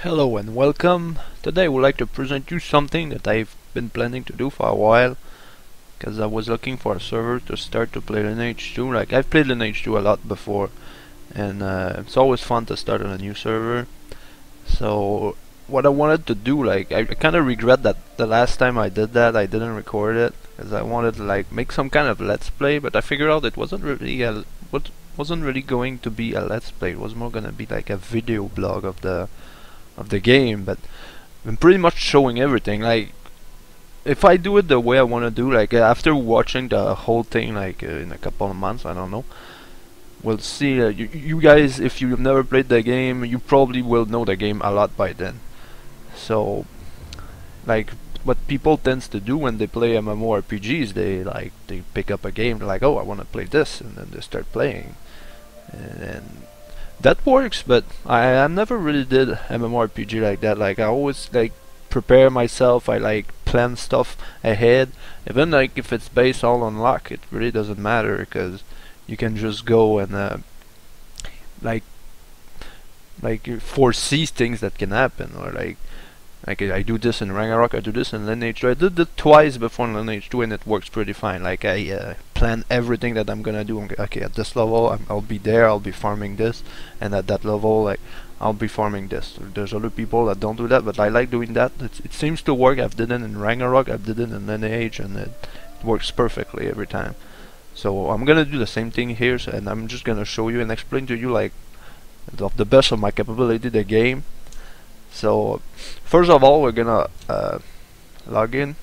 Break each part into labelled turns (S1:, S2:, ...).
S1: Hello and welcome. Today I would like to present you something that I've been planning to do for a while, because I was looking for a server to start to play Lineage 2. Like, I've played Lineage 2 a lot before, and it's always fun to start on a new server. So what I wanted to do, like, I kind of regret that the last time I did that I didn't record it, because I wanted to like make some kind of let's play, but I figured out it wasn't really going to be a let's play. It was more gonna be like a video blog of the game, but I'm pretty much showing everything. Like, if I do it the way I want to do, like after watching the whole thing, like in a couple of months, I don't know, we'll see. You guys, if you've never played the game, you probably will know the game a lot by then. So, like, what people tends to do when they play MMORPGs, they pick up a game, they're like, oh, I want to play this, and then they start playing, and that works, but I never really did MMORPG like that. Like, I always like prepare myself. I like plan stuff ahead. Even like if it's based all on luck, it really doesn't matter, because you can just go and like you foresee things that can happen, or like I do this in Ragnarok, I do this in Lineage 2. I did it twice before in Lineage 2 and it works pretty fine. Like, I plan everything that I'm gonna do. Okay, at this level I'll be there, I'll be farming this, and at that level, like, I'll be farming this. There's other people that don't do that, but I like doing that. It seems to work. I've did it in Ragnarok, I've did it in Lineage, and it works perfectly every time. So I'm gonna do the same thing here, and I'm just gonna show you and explain to you, like, of the best of my capability, the game. So first of all, we're gonna log in.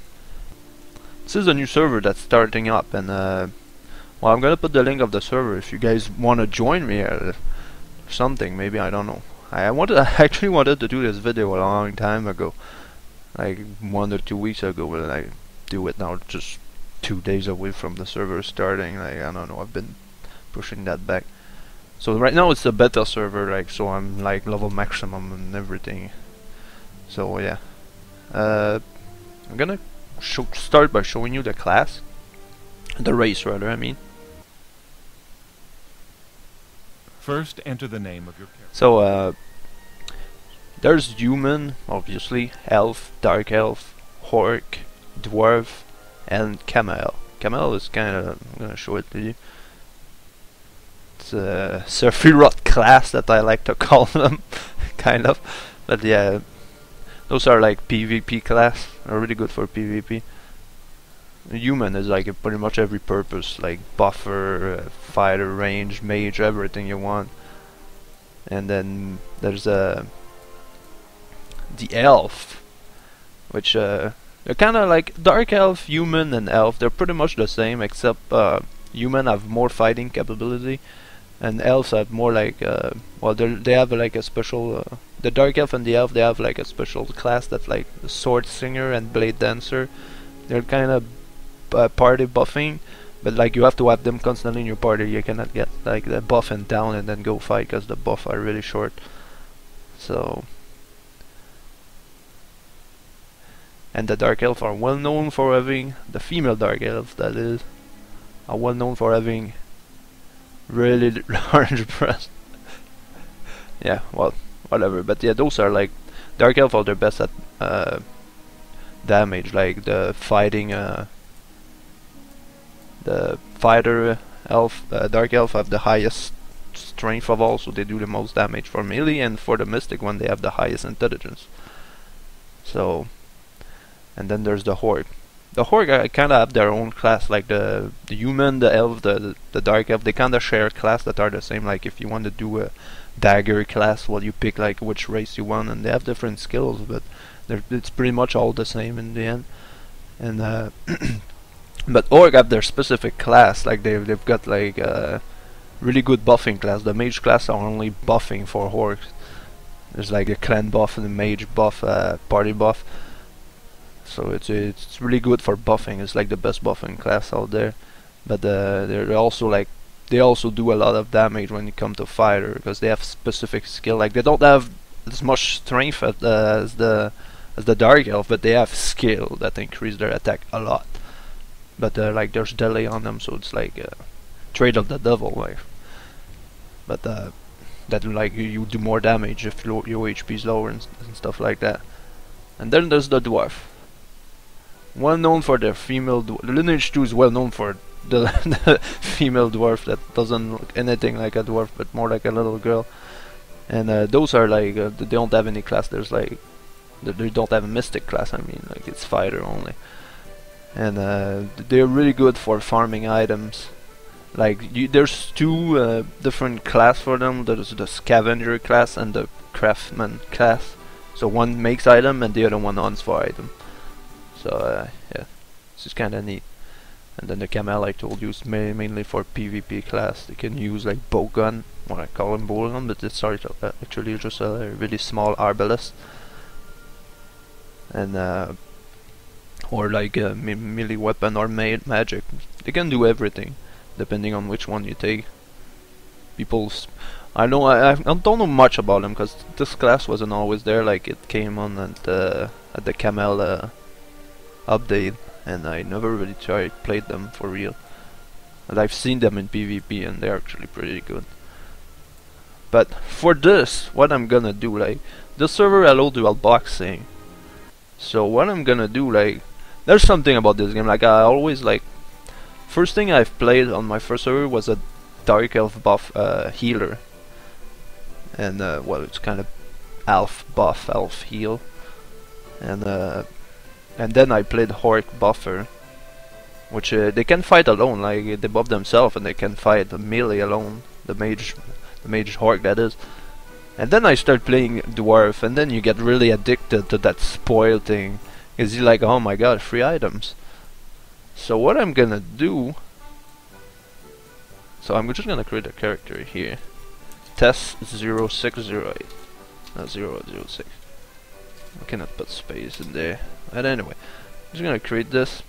S1: This is a new server that's starting up, and well, I'm gonna put the link of the server if you guys want to join me or something. Maybe, I don't know. I actually wanted to do this video a long time ago, like 1 or 2 weeks ago, but I do it now just 2 days away from the server starting. Like, I don't know, I've been pushing that back. So right now it's a beta server, like, so I'm like level maximum and everything. So yeah, I'm gonna start by showing you the class, the race rather, I mean.
S2: First, enter the name of your character.
S1: So there's human, obviously, elf, dark elf, orc, dwarf, and camel. Camel is kinda, I'm gonna show it to you. It's a Sephiroth class that I like to call them, kind of. But yeah, those are like PvP class, are really good for PvP. A human is like a pretty much every purpose, like buffer, fighter, range, mage, everything you want. And then there's the elf, which they're kind of like dark elf, human, and elf. They're pretty much the same, except human have more fighting capability, and elves have more like well, they have like a special the dark elf and the elf, they have like a special class that's like sword singer and blade dancer. They're kind of party buffing, but like you have to have them constantly in your party. You cannot get like the buff and down and then go fight, because the buff are really short. So, and the dark elf are well known for having, the female dark elves that is, are well known for having really large breasts. Yeah, well, whatever. But yeah, those are like, dark elf are the best at damage, like the fighting. The fighter elf, dark elf have the highest strength of all, so they do the most damage for melee, and for the mystic one they have the highest intelligence. So, and then there's the horde. The horde kind of have their own class, like the human, the elf, the dark elf. They kind of share class that are the same. Like if you want to do a dagger class, well, you pick like which race you want, and they have different skills, but it's pretty much all the same in the end. And but orc have their specific class. Like they've got like really good buffing class. The mage class are only buffing for orcs. There's like a clan buff and a mage buff, party buff. So it's really good for buffing. It's like the best buffing class out there. But they're also like, they also do a lot of damage when it comes to fighter, because they have specific skill. Like they don't have as much strength as the dark elf, but they have skill that increase their attack a lot. But like there's delay on them, so it's like trade of the devil. Like, but the that like you do more damage if your HP is lower and stuff like that. And then there's the dwarf, well known for their female. Lineage 2 is well known for the, the female dwarf that doesn't look anything like a dwarf, but more like a little girl. And those are like they don't have any class. There's like they don't have a mystic class. I mean, like it's fighter only. And they're really good for farming items. Like there's two different class for them. There's the scavenger class and the craftsman class. So one makes item and the other one hunts for item. So yeah, this is kind of neat. And then the camel I told you is mainly for PvP class. They can use like bow gun, or I call them bow gun, but it's actually just a really small arbalest. And or like a melee weapon or magic. They can do everything, depending on which one you take. I don't know much about them because this class wasn't always there. Like it came on at the camel update, and I never really played them for real. And I've seen them in PvP, and they're actually pretty good. But for this, what I'm gonna do, like the server allow dual boxing. So what I'm gonna do, like, there's something about this game. Like I always like. First thing I've played on my first server was a Dark Elf buff healer. And well, it's kind of elf buff, elf heal. And then I played Orc buffer, which they can fight alone. Like they buff themselves and they can fight melee alone. The mage Orc, that is. And then I start playing dwarf, and then you get really addicted to that spoil thing. Cause you're like, oh my god, free items. So what I'm gonna do, so I'm just gonna create a character here, test 0608, not 006. I cannot put space in there. But anyway, I'm just gonna create this.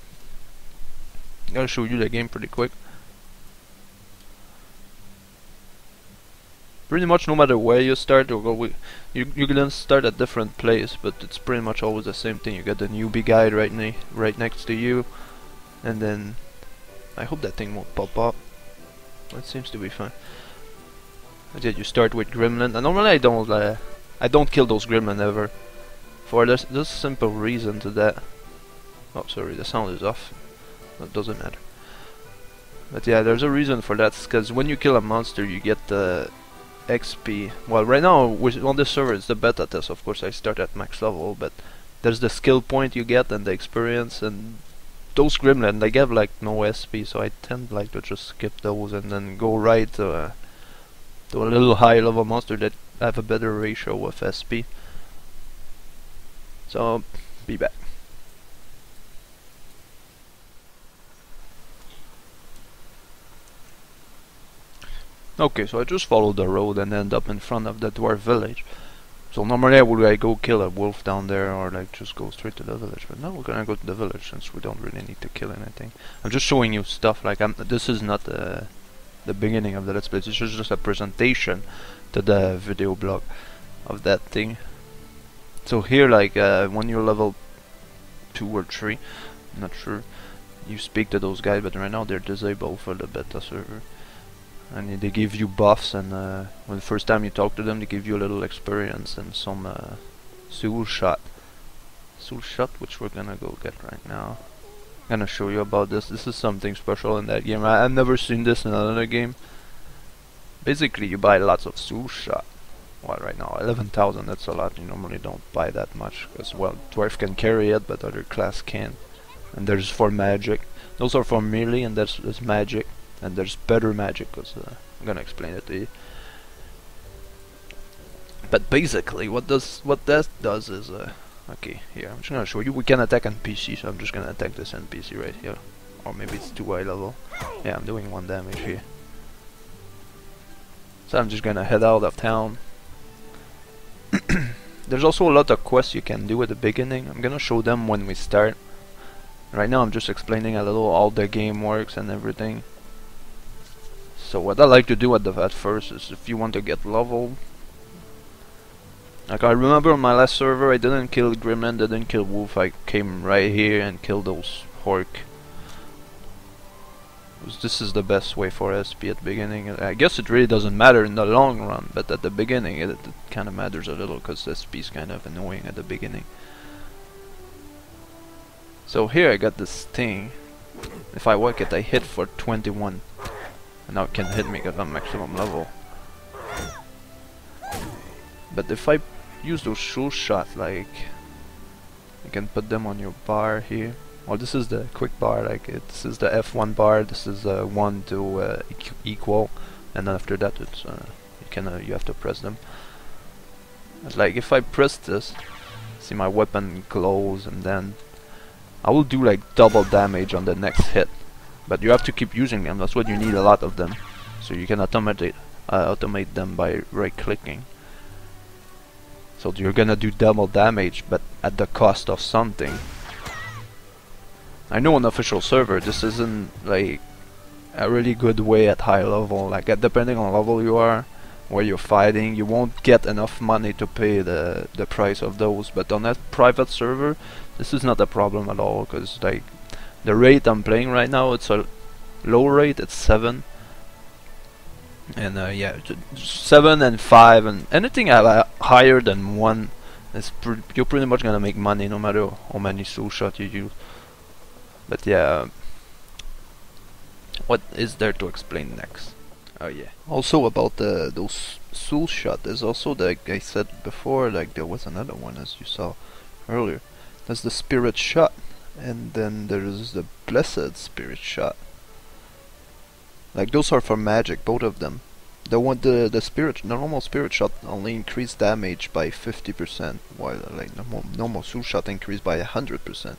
S1: I'm gonna show you the game pretty quick. Pretty much no matter where you start, or you can start at different places, but it's pretty much always the same thing. You got the newbie guide right next to you. And then I hope that thing won't pop up. It seems to be fine. But yeah, you start with gremlin. And normally I don't kill those gremlin ever. For this simple reason to that. Oh, sorry, the sound is off. That doesn't matter. But yeah, there's a reason for that. Because when you kill a monster, you get the XP. Well, right now on this server it's the beta test. Of course, I start at max level, but there's the skill point you get and the experience, and those gremlin, they have like no SP, so I tend like to just skip those and then go right to a little high level monster that have a better ratio of SP. So be back. Okay, so I just followed the road and end up in front of the dwarf village. So normally I would like go kill a wolf down there, or like just go straight to the village, but now we're gonna go to the village since we don't really need to kill anything. I'm just showing you stuff. Like this is not the beginning of the let's play. This is just a presentation to the video blog of that thing. So here, like when you're level 2 or 3, I'm not sure, you speak to those guys, but right now they're disabled for the beta server. And they give you buffs, and when the first time you talk to them, they give you a little experience and some soul shot. Soul shot, which we're gonna go get right now. I'm gonna show you about this. This is something special in that game. I've never seen this in another game. Basically, you buy lots of soul shot. Well, right now 11,000. That's a lot. You normally don't buy that much because, well, dwarf can carry it, but other class can't. And there's for magic. Those are for melee, and there's magic. And there's better magic, because I'm gonna explain it to you. But basically, what that does is, okay, here I'm just gonna show you. We can attack NPC, so I'm just gonna attack this NPC right here, or maybe it's too high level. Yeah, I'm doing 1 damage here. So I'm just gonna head out of town. There's also a lot of quests you can do at the beginning. I'm gonna show them when we start. Right now, I'm just explaining a little how the game works and everything. So what I like to do at first is, if you want to get leveled, like I remember on my last server, I didn't kill gremlin, didn't kill wolf. I came right here and killed those orc. This is the best way for SP at the beginning. I guess it really doesn't matter in the long run, but at the beginning it kind of matters a little because SP is kind of annoying at the beginning. So here I got this thing. If I whack it, I hit for 21. And now it can hit me because I'm maximum level. But if I use those shoe shots, like, you can put them on your bar here. Well, this is the quick bar, like this is the F1 bar. This is 1 to equal, and then after that, it's you have to press them. But like if I press this, see my weapon glows, and then I will do like double damage on the next hit. But you have to keep using them. That's what you need, a lot of them, so you can automate them by right-clicking. So you're gonna do double damage, but at the cost of something. I know on official server this isn't like a really good way at high level. Like depending on level you are, where you're fighting, you won't get enough money to pay the price of those. But on that private server, this is not a problem at all, because like the rate I'm playing right now, it's a low rate. It's 7. And yeah, 7 and 5 and anything higher than 1 is you're pretty much gonna make money no matter how many soul shot you use. But yeah, what is there to explain next? Oh yeah. Also about those soul shot, there's also like I said before, like there was another one as you saw earlier. There's the spirit shot, and then there's the blessed spirit shot. Like those are for magic, both of them. The normal spirit shot only increase damage by 50%, while like normal soul shot increased by 100%.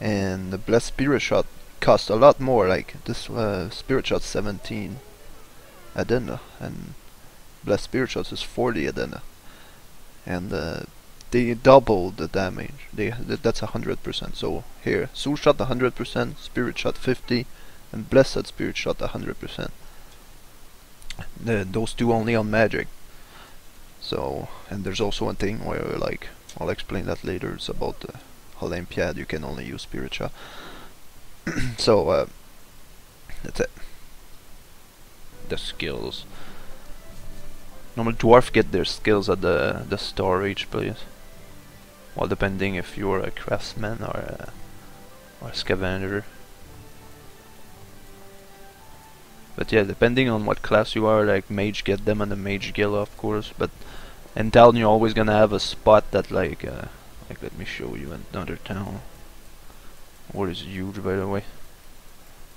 S1: And the blessed spirit shot costs a lot more. Like this spirit shot 17 adena, and blessed spirit shot is 40 adena, and they double the damage. That's 100%. So here, soul shot 100%, spirit shot 50, and blessed spirit shot 100%. Those two only on magic. So, and there's also one thing where like I'll explain that later. It's about the Olympiad. You can only use spirit shot. So that's it. The skills. Normal dwarf get their skills at the storage place. Well, depending if you're a craftsman or a scavenger. But yeah, depending on what class you are, like mage get them in the mage guild, of course. But in town you're always gonna have a spot that like let me show you another town. What is huge, by the way.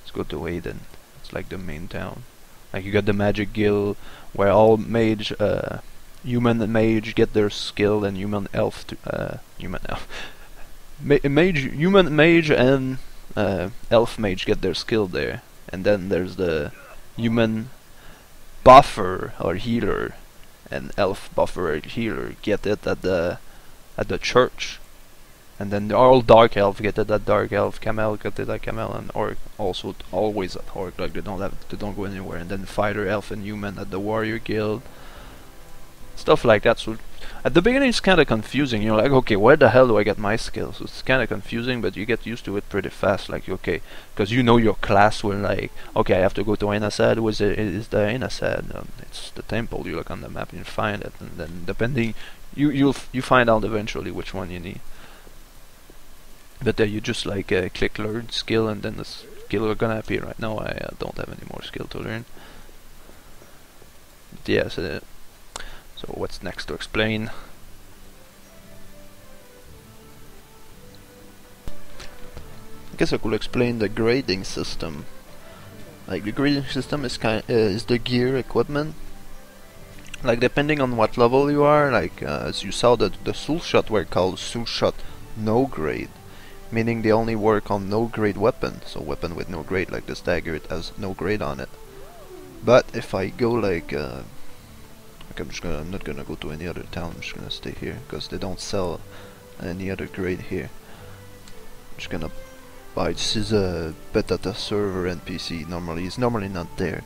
S1: Let's go to Aiden. It's like the main town. Like you got the magic guild where all mage, human mage get their skill, and human elf, human mage and elf mage get their skill there. And then there's the human buffer or healer, and elf buffer or healer get it at the church. And then all dark elf get it at dark elf, camel get it at camel, and orc also always at orc. Like they don't go anywhere. And then fighter, elf, and human at the warrior guild. Stuff like that. So at the beginning it's kind of confusing. You're like, okay, where the hell do I get my skills? So it's kind of confusing, but you get used to it pretty fast. Like, okay, because you know your class will like, okay, I have to go to Inasad. Is the Inasad? It's the temple. You look on the map and you find it, and then depending, you find out eventually which one you need. But you just like click learn skill, and then the skill are gonna appear. Right now I don't have any more skill to learn. But yeah, so what's next to explain? I guess I could explain the grading system. Like the grading system is is the gear equipment. Like depending on what level you are, like as you saw, the soul shot were called soul shot no grade, meaning they only work on no grade weapon. So weapon with no grade, like this dagger, it has no grade on it. But if I go like I'm not gonna go to any other town. I'm just gonna stay here because they don't sell any other grade here. I'm just gonna buy. This is a beta server NPC. Normally, it's normally not there.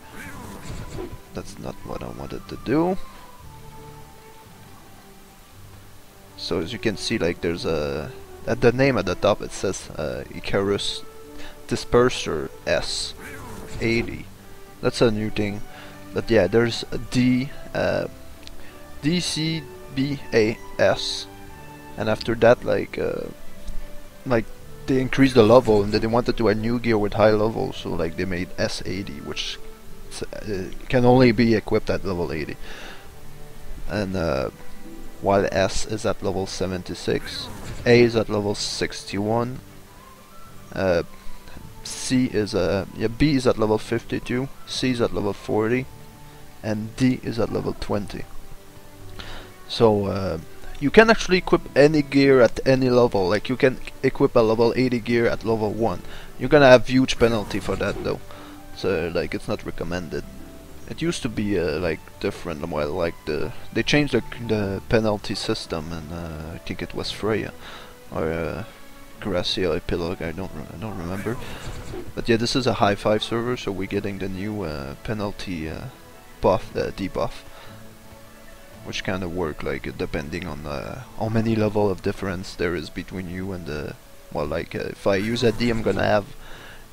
S1: That's not what I wanted to do. So as you can see, like there's a at the name at the top it says Icarus Disperser. S 80. That's a new thing. But yeah, there's a D, D, C, B, A, S, and after that, like they increased the level, and then they wanted to add new gear with high level, so like they made S80, which can only be equipped at level 80. And while S is at level 76, A is at level 61, C is B is at level 52, C is at level 40, and D is at level 20. So you can actually equip any gear at any level. Like you can equip a level 80 gear at level 1. You're gonna have huge penalty for that though. So like it's not recommended. It used to be like different. Well, like they changed the penalty system, and I think it was Freya or Gracia Epilogue. I don't remember. But yeah, this is a high 5 server, so we're getting the new penalty buff, debuff, which kind of work like depending on how many level of difference there is between you and the. Well, like if I use a D, I'm gonna have.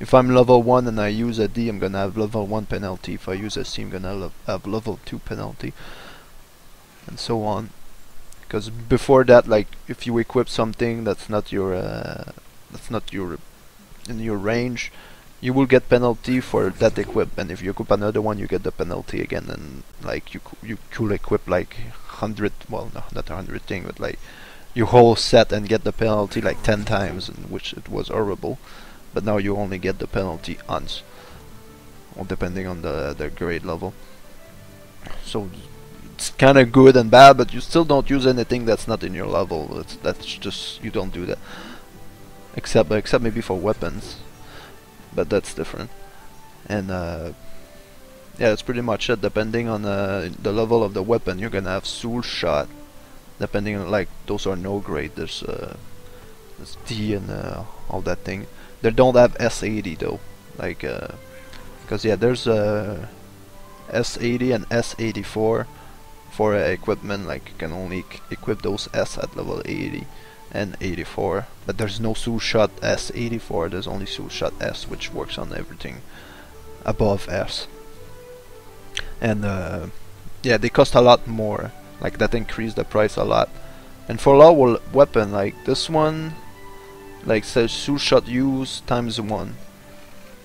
S1: If I'm level 1 and I use a D, I'm gonna have level 1 penalty. If I use a C, I'm gonna have level 2 penalty, and so on. Because before that, like if you equip something that's not in your range, you will get penalty for that equipment. If you equip another one, you get the penalty again, and like you could equip like 100, well no, not 100 thing, but like your whole set and get the penalty like 10 times, in which it was horrible. But now you only get the penalty once, or depending on the grade level. So it's kind of good and bad, but you still don't use anything that's not in your level. That's just, you don't do that, except maybe for weapons, but that's different. And yeah, that's pretty much it. Depending on the level of the weapon, you're gonna have soul shot. Depending on, like, those are no grade. There's D and all that thing. They don't have S80 though, like because yeah, there's S80 and S84 for equipment. Like you can only equip those S at level 80 and 84, but there's no soul shot S84. There's only soul shot S, which works on everything above S. And yeah, they cost a lot more. Like that increased the price a lot. And for low weapon, like this one, like says soul shot use times 1.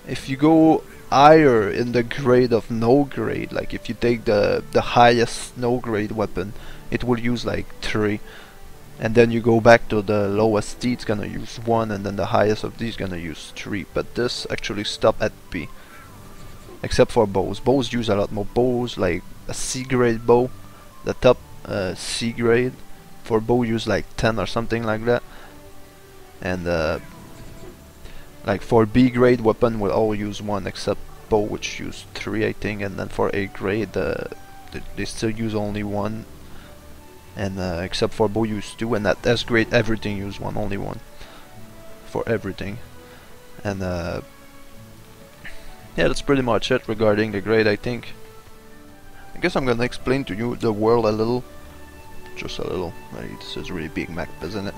S1: If you go higher in the grade of no grade, like if you take the highest no grade weapon, it will use like 3, and then you go back to the lowest D, it's gonna use 1, and then the highest of D is gonna use 3. But this actually stop at B, except for bows. Bows use a lot more. Bows, like a C grade bow, the top C grade for bow use like 10 or something like that. And like for B grade weapon will all use 1, except bow, which use 3 I think. And then for A grade they still use only 1, and except for bow use 2, and at S grade everything use 1, only 1 for everything. And yeah, that's pretty much it regarding the grade, I think. I guess I'm gonna explain to you the world a little, just a little. This is really big map, isn't it?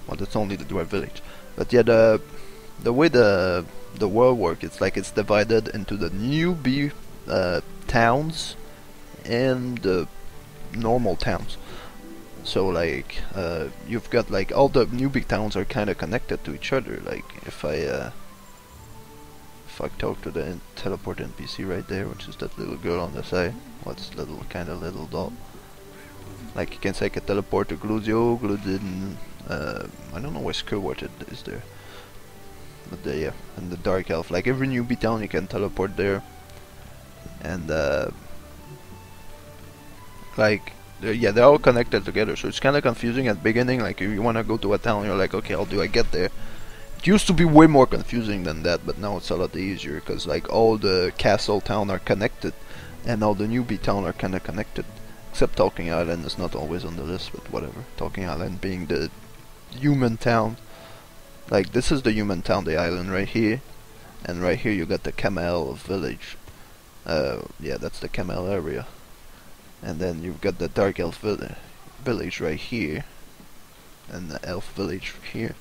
S1: Well, that's only the dwarf village. But yeah, the way the world works, it's like it's divided into the newbie towns and the normal towns. So like you've got like all the newbie towns are kind of connected to each other. Like if I talk to the teleport NPC right there, which is that little girl on the side, what's little kind of little doll. Like you can say I can teleport to Gludio, Gludin. I don't know where Skyward is there, but yeah, and the Dark Elf. Like every newbie town, you can teleport there, and like yeah, they're all connected together. So it's kind of confusing at the beginning. Like if you want to go to a town, you're like, okay, how do I get there? It used to be way more confusing than that, but now it's a lot easier because like all the castle town are connected, and all the newbie town are kind of connected. Except Talking Island is not always on the list, but whatever. Talking Island being the human town. Like this is the human town, the island right here, and right here you got the Camel village. Yeah, that's the Camel area. And then you've got the Dark Elf village right here, and the Elf village here,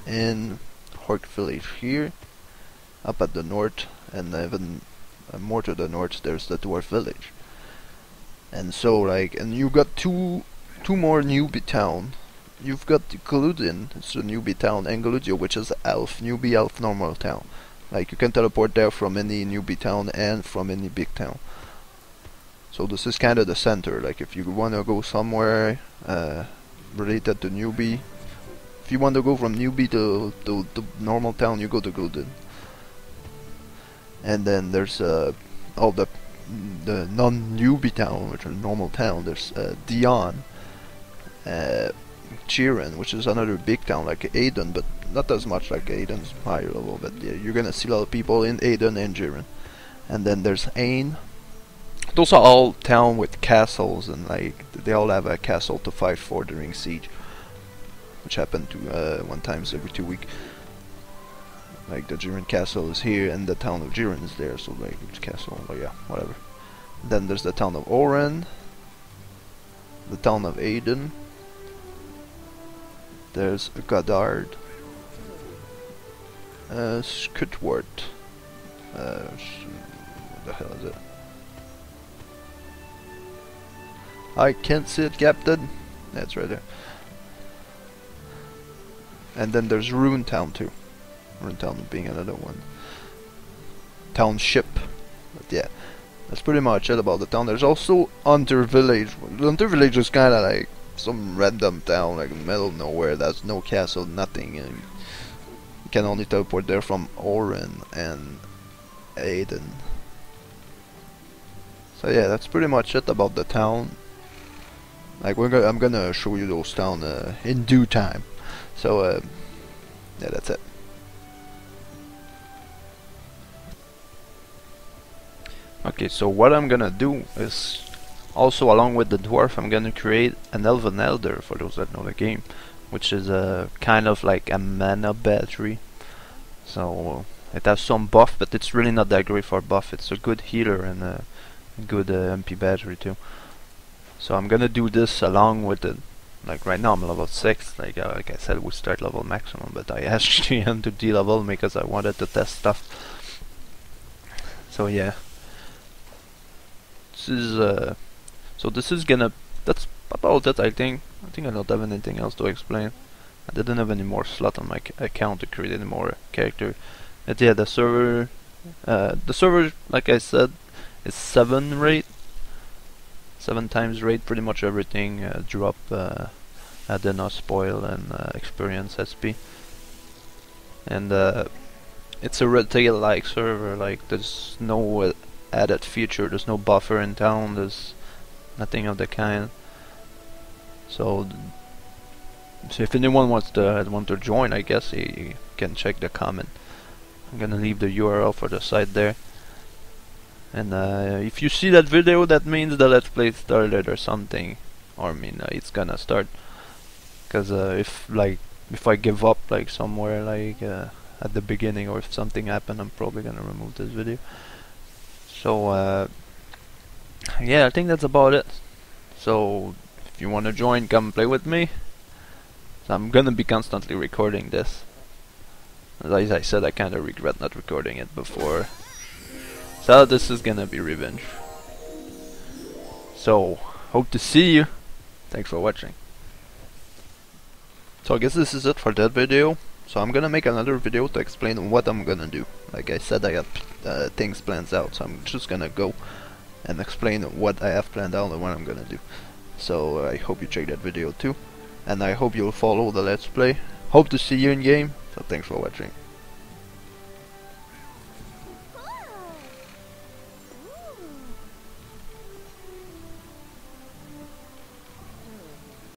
S1: and Orc village here, up at the north, and even more to the north there's the dwarf village. And so like, and you got two more newbie town. You've got Gludin, it's a newbie town, and Gludio, which is elf, newbie elf normal town. Like you can teleport there from any newbie town and from any big town. So this is kind of the center. Like if you want to go somewhere related to newbie, if you want to go from newbie to normal town, you go to Gludin. And then there's all the non-newbie town, which are normal town. There's Dion, Chiran, which is another big town like Aiden, but not as much like Aiden's higher level. But yeah, you're gonna see a lot of people in Aiden and Chiran. And then there's Ain. Those are all town with castles, and like they all have a castle to fight for during siege, which happen to one times every 2 weeks. Like the Jiren castle is here, and the town of Jiren is there, so like it's castle, but yeah, whatever. Then there's the town of Oren, the town of Aiden, there's Goddard, Skutwart, what the hell is it? I can't see it, Captain. That's right there. And then there's Rune Town too. Rune Town being another one. Township. But yeah, that's pretty much it about the town. There's also Hunter Village. Hunter Village is kind of like some random town, like in the middle of nowhere. There's no castle, nothing. And you can only teleport there from Oren and Aiden. So yeah, that's pretty much it about the town. Like I'm gonna show you those towns in due time. So yeah, that's it. Okay, so what I'm gonna do is also, along with the dwarf, I'm gonna create an elven elder, for those that know the game, which is a kind of like a mana battery. So it has some buff, but it's really not that great for buff. It's a good healer and a good MP battery too. So I'm gonna do this along with the, like right now I'm level 6, like I said, we start level maximum, but I actually am to D-level because I wanted to test stuff. So yeah. This is so this is gonna, that's about it. I think I don't have anything else to explain. I didn't have any more slot on my account to create any more character. But yeah, the server like I said is 7 rate, 7 times rate, pretty much everything, drop, Adena, spoil, and experience SP. And it's a red tail like server. Like there's no added feature, there's no buffer in town, there's nothing of the kind. So if anyone wants to join, I guess you can check the comment. I'm gonna leave the URL for the site there. And if you see that video, that means the Let's Play started or something, or I mean it's gonna start. Cause if I give up like somewhere like at the beginning, or if something happened, I'm probably gonna remove this video. So yeah, I think that's about it. So if you want to join, come play with me. So I'm gonna be constantly recording this. As I said, I kinda regret not recording it before. So this is gonna be revenge. So hope to see you. Thanks for watching. So I guess this is it for that video. So I'm gonna make another video to explain what I'm gonna do. Like I said, I got things planned out, so I'm just gonna go and explain what I have planned out and what I'm gonna do. So I hope you check that video too, and I hope you'll follow the Let's Play. Hope to see you in game. So thanks for watching.